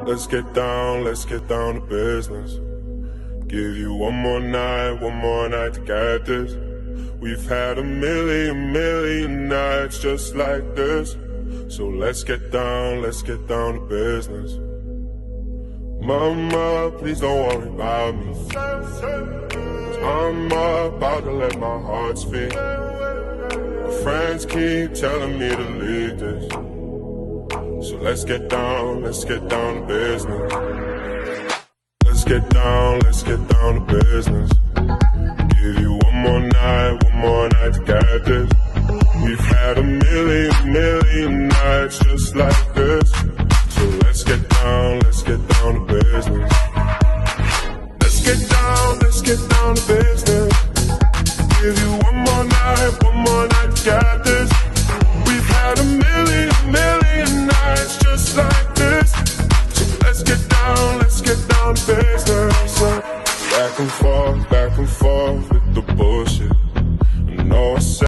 let's get down to business. Give you one more night to get this. We've had a million nights just like this. So let's get down to business. Mama, please don't worry about me. I'm about to let my heart speak. My friends keep telling me to leave this. So let's get down to business. Let's get down to business. Give you one more night to get this. We've had a million nights just like this. So let's get down to business. Let's get down to business. Give you one more night to get this. We've had a million nights just like this. So let's get down to business. Back and forth with the bullshit. I know I said